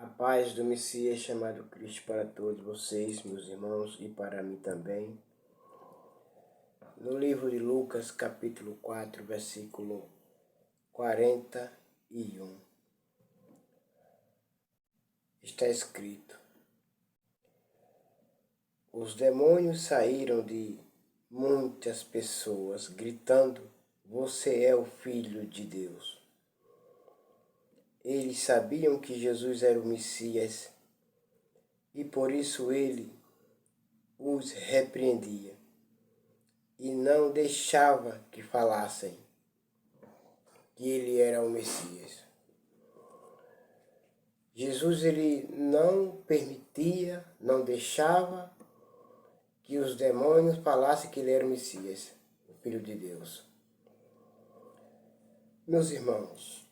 A paz do Messias chamado Cristo para todos vocês, meus irmãos, e para mim também. No livro de Lucas, capítulo 4, versículo 41, está escrito: os demônios saíram de muitas pessoas, gritando: você é o Filho de Deus. Eles sabiam que Jesus era o Messias e por isso ele os repreendia e não deixava que falassem que ele era o Messias. Jesus ele não permitia, não deixava que os demônios falassem que ele era o Messias, o Filho de Deus. Meus irmãos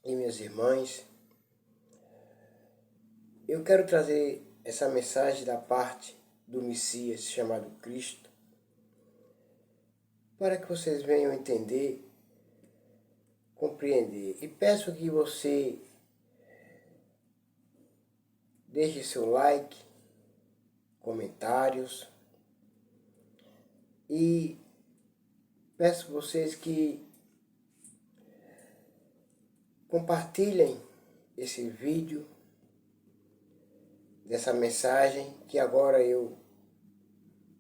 e minhas irmãs, eu quero trazer essa mensagem da parte do Messias chamado Cristo, para que vocês venham entender, compreender. E peço que você deixe seu like, comentários, e peço vocês que compartilhem esse vídeo, dessa mensagem que agora eu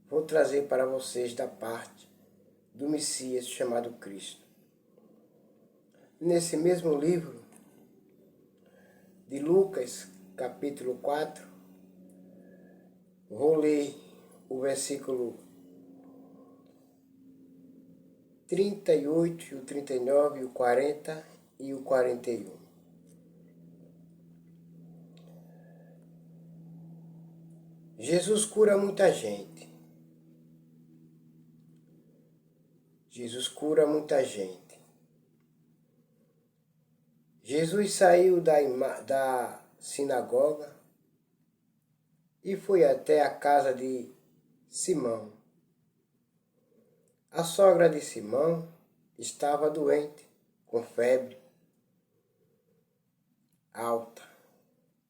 vou trazer para vocês da parte do Messias chamado Cristo. Nesse mesmo livro de Lucas, capítulo 4, vou ler o versículo 38, o 39, o 40 e o 41. Jesus cura muita gente. Jesus cura muita gente. Jesus saiu da sinagoga e foi até a casa de Simão. A sogra de Simão estava doente, com febre alta.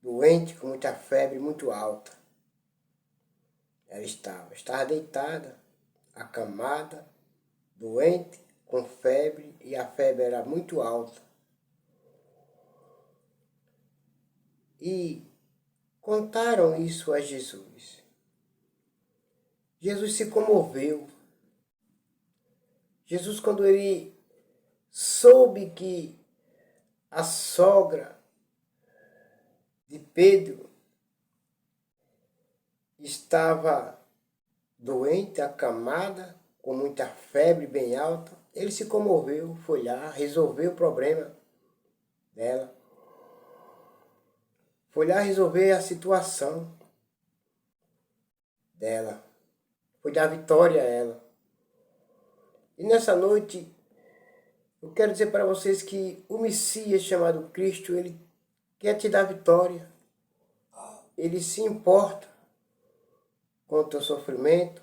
Doente com muita febre muito alta. Ela estava deitada, acamada, doente, com febre, e a febre era muito alta. E contaram isso a Jesus. Jesus se comoveu. Jesus, quando ele soube que a sogra de Pedro estava doente, acamada, com muita febre bem alta, ele se comoveu, foi lá, resolveu o problema dela. Foi lá resolver a situação dela. Foi dar vitória a ela. E nessa noite, eu quero dizer para vocês que o Messias chamado Cristo, ele quer te dar vitória. Ele se importa com o teu sofrimento,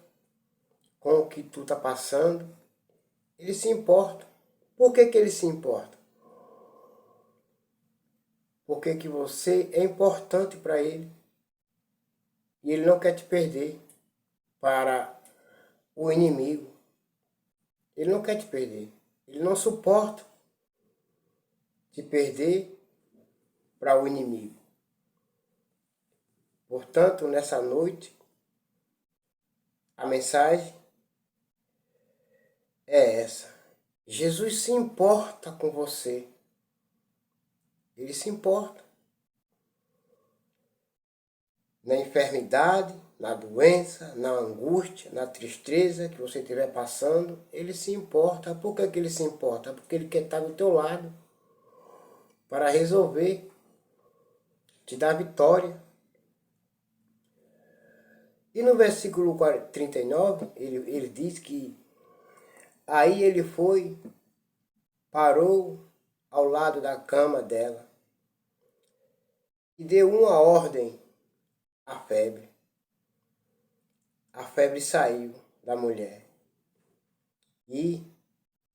com o que tu está passando. Ele se importa. Por que ele se importa? Porque que você é importante para ele. E ele não quer te perder para o inimigo. Ele não quer te perder. Ele não suporta te perder para o inimigo. Portanto, nessa noite, a mensagem é essa. Jesus se importa com você. Ele se importa. Na enfermidade, na doença, na angústia, na tristeza que você estiver passando, ele se importa. Por que ele se importa? Porque ele quer estar do teu lado para resolver, te dar vitória. E no versículo 39, ele diz que aí ele foi, parou ao lado da cama dela e deu uma ordem à febre. A febre saiu da mulher. E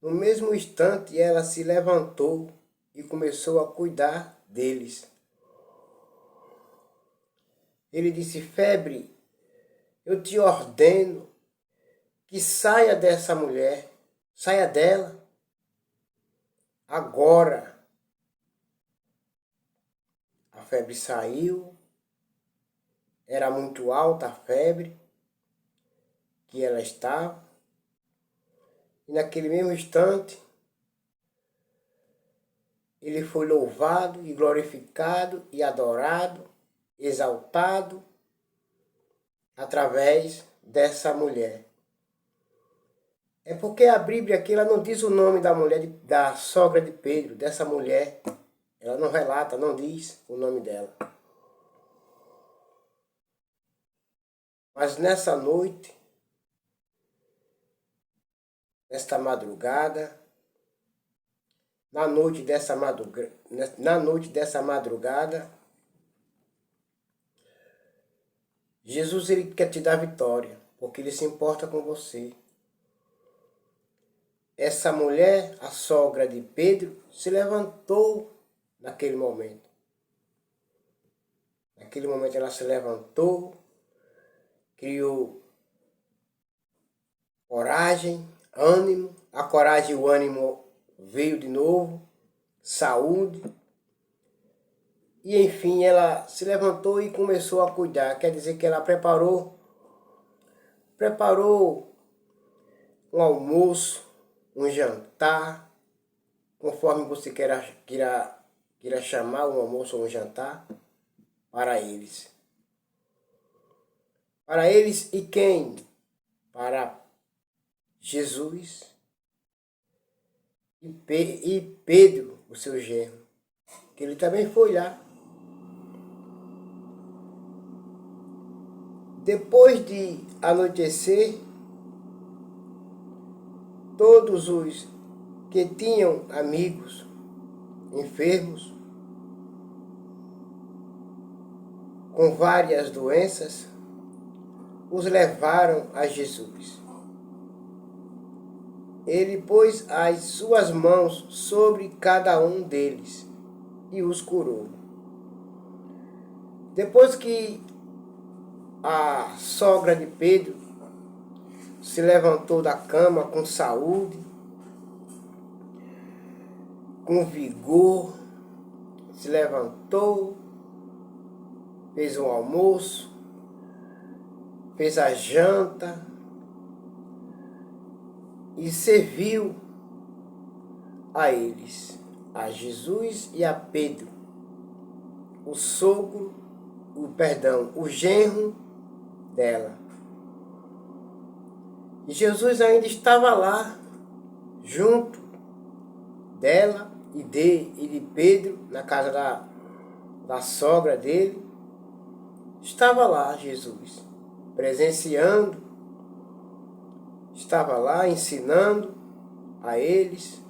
no mesmo instante ela se levantou e começou a cuidar deles, Ele disse: febre, eu te ordeno que saia dessa mulher, saia dela, agora. A febre saiu, era muito alta a febre que ela estava, e naquele mesmo instante, ele foi louvado e glorificado e adorado, exaltado, através dessa mulher. É porque a Bíblia aqui ela não diz o nome da mulher, da sogra de Pedro, dessa mulher. Ela não relata, não diz o nome dela. Mas nessa noite, nesta madrugada, na noite dessa madrugada, Jesus ele quer te dar vitória, porque ele se importa com você. Essa mulher, a sogra de Pedro, se levantou naquele momento. Naquele momento ela se levantou, criou coragem, ânimo. A coragem e o ânimo veio de novo, saúde. E enfim, ela se levantou e começou a cuidar. Quer dizer que ela preparou um almoço, um jantar, conforme você queira chamar um almoço ou um jantar, para eles. Para eles e quem? Para Jesus e Pedro, o seu genro, que ele também foi lá. Depois de anoitecer, todos os que tinham amigos enfermos, com várias doenças, os levaram a Jesus. Ele pôs as suas mãos sobre cada um deles e os curou. Depois que a sogra de Pedro se levantou da cama com saúde, com vigor, se levantou, fez um almoço, fez a janta e serviu a eles, a Jesus e a Pedro, o genro dela. E Jesus ainda estava lá, junto dela e de Pedro, na casa da sogra dele. Estava lá Jesus, presenciando, estava lá ensinando a eles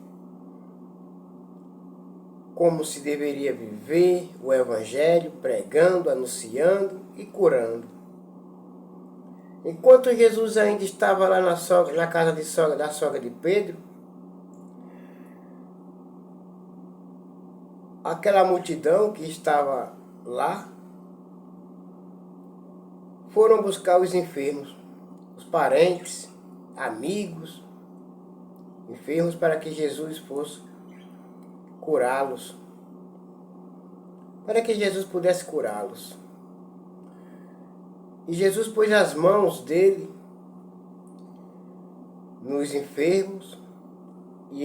como se deveria viver o Evangelho, pregando, anunciando e curando. Enquanto Jesus ainda estava lá na casa da sogra de Pedro, aquela multidão que estava lá foram buscar os enfermos, os parentes, amigos, enfermos, para que Jesus fosse curá-los, para que Jesus pudesse curá-los. E Jesus pôs as mãos dele nos enfermos e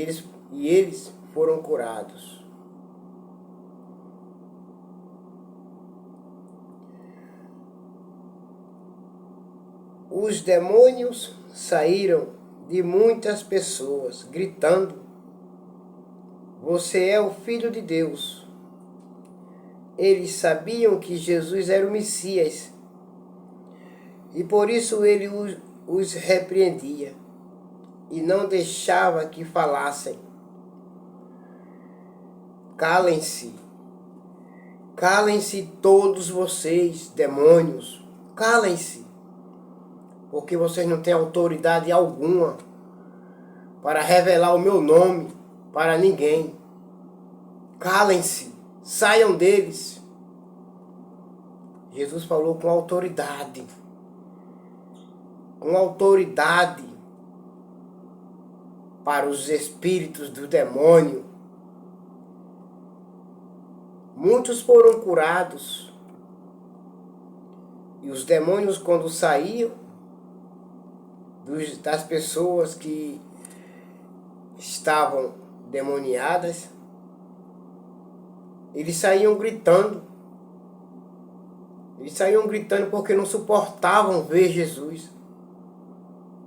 eles foram curados. Os demônios saíram de muitas pessoas, gritando: "Você é o Filho de Deus." Eles sabiam que Jesus era o Messias e por isso ele os repreendia e não deixava que falassem. Calem-se, calem-se todos vocês, demônios, calem-se, porque vocês não têm autoridade alguma para revelar o meu nome para ninguém. Calem-se, saiam deles. Jesus falou com autoridade. Com autoridade para os espíritos do demônio. Muitos foram curados. E os demônios, quando saíam das pessoas que estavam demoniadas, eles saíam gritando. Eles saíam gritando porque não suportavam ver Jesus.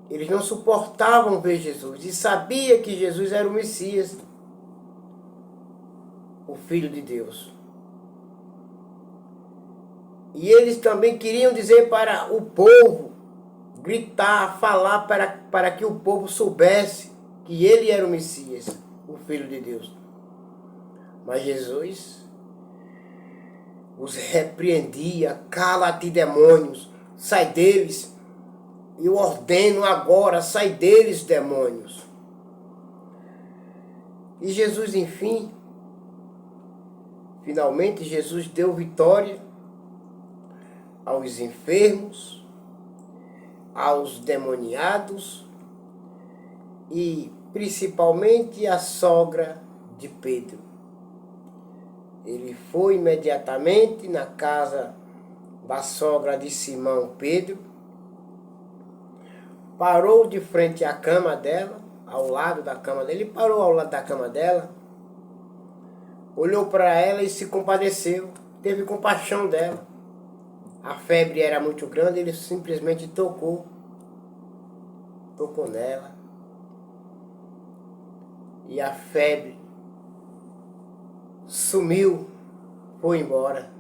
Eles não suportavam ver Jesus. E sabia que Jesus era o Messias, o Filho de Deus. E eles também queriam dizer para o povo, gritar, falar para que o povo soubesse que ele era o Messias, o Filho de Deus. Mas Jesus os repreendia: cala-te, demônios, sai deles. Eu ordeno agora, sai deles, demônios. E Jesus, enfim, finalmente Jesus deu vitória aos enfermos, aos demoniados e principalmente a sogra de Pedro. Ele foi imediatamente na casa da sogra de Simão Pedro, parou de frente à cama dela, ao lado da cama dele, ele parou ao lado da cama dela, olhou para ela e se compadeceu, teve compaixão dela. A febre era muito grande, ele simplesmente tocou nela. E a febre sumiu, foi embora.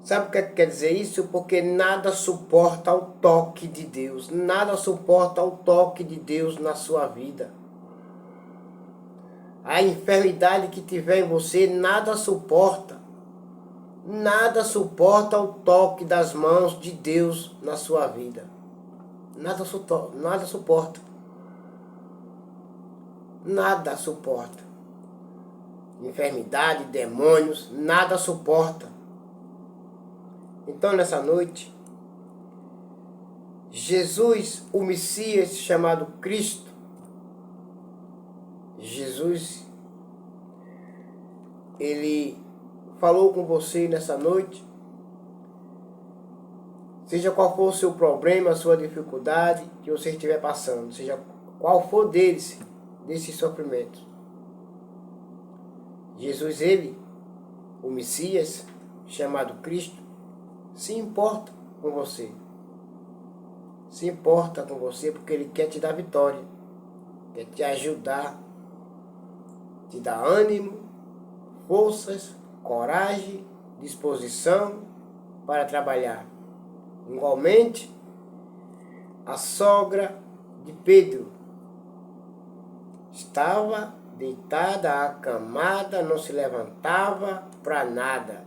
Sabe o que quer dizer isso? Porque nada suporta o toque de Deus. Nada suporta o toque de Deus na sua vida. A enfermidade que tiver em você, nada suporta. Nada suporta o toque das mãos de Deus na sua vida. Nada suporta. Nada suporta. Enfermidade, demônios, nada suporta. Então, nessa noite, Jesus, o Messias chamado Cristo, Jesus, ele falou com você nessa noite, seja qual for o seu problema, a sua dificuldade que você estiver passando, seja qual for desses sofrimentos. Jesus, ele, o Messias, chamado Cristo, se importa com você. Se importa com você porque ele quer te dar vitória, quer te ajudar, te dar ânimo, forças, coragem, disposição para trabalhar. Igualmente, a sogra de Pedro estava deitada, acamada, não se levantava para nada.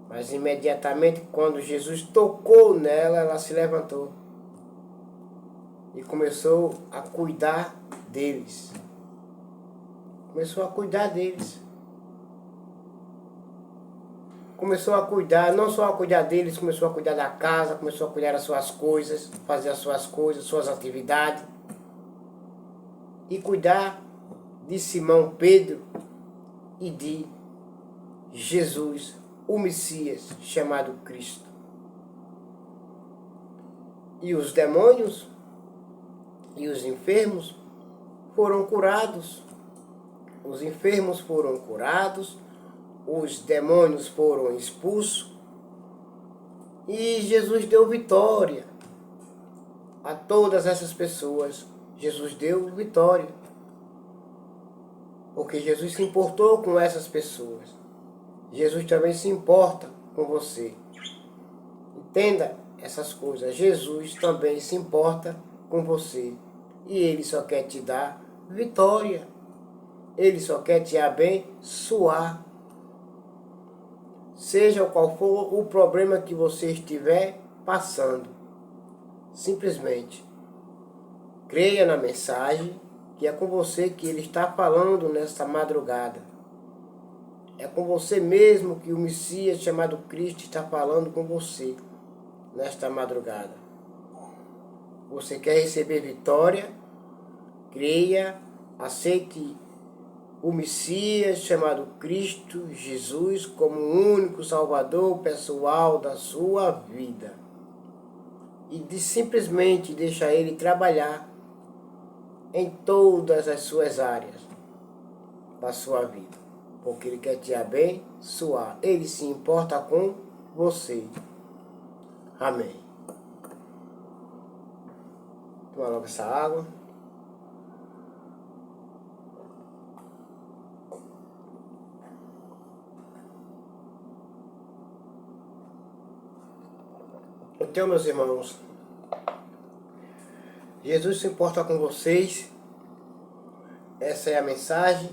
Mas imediatamente, quando Jesus tocou nela, ela se levantou e começou a cuidar deles. Começou a cuidar deles. Começou a cuidar, não só a cuidar deles, começou a cuidar da casa, começou a cuidar das suas coisas, fazer as suas coisas, suas atividades. E cuidar de Simão Pedro e de Jesus, o Messias, chamado Cristo. E os demônios e os enfermos foram curados. Os enfermos foram curados, os demônios foram expulsos e Jesus deu vitória a todas essas pessoas. Jesus deu vitória, porque Jesus se importou com essas pessoas. Jesus também se importa com você. Entenda essas coisas. Jesus também se importa com você. E Ele só quer te dar vitória. Ele só quer te abençoar. Seja qual for o problema que você estiver passando, simplesmente creia na mensagem que é com você que Ele está falando nesta madrugada. É com você mesmo que o Messias chamado Cristo está falando com você nesta madrugada. Você quer receber vitória? Creia, aceite o Messias chamado Cristo Jesus como o único Salvador pessoal da sua vida. E simplesmente deixa Ele trabalhar em todas as suas áreas da sua vida. Porque Ele quer te abençoar. Ele se importa com você. Amém. Toma logo essa água. Então, meus irmãos, Jesus se importa com vocês. Essa é a mensagem.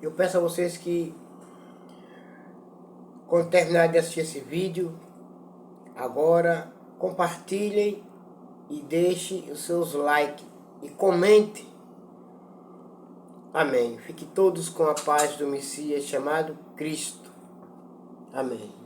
Eu peço a vocês que, quando terminar de assistir esse vídeo, agora compartilhem e deixem os seus likes e comentem. Amém. Fiquem todos com a paz do Messias chamado Cristo. Amém.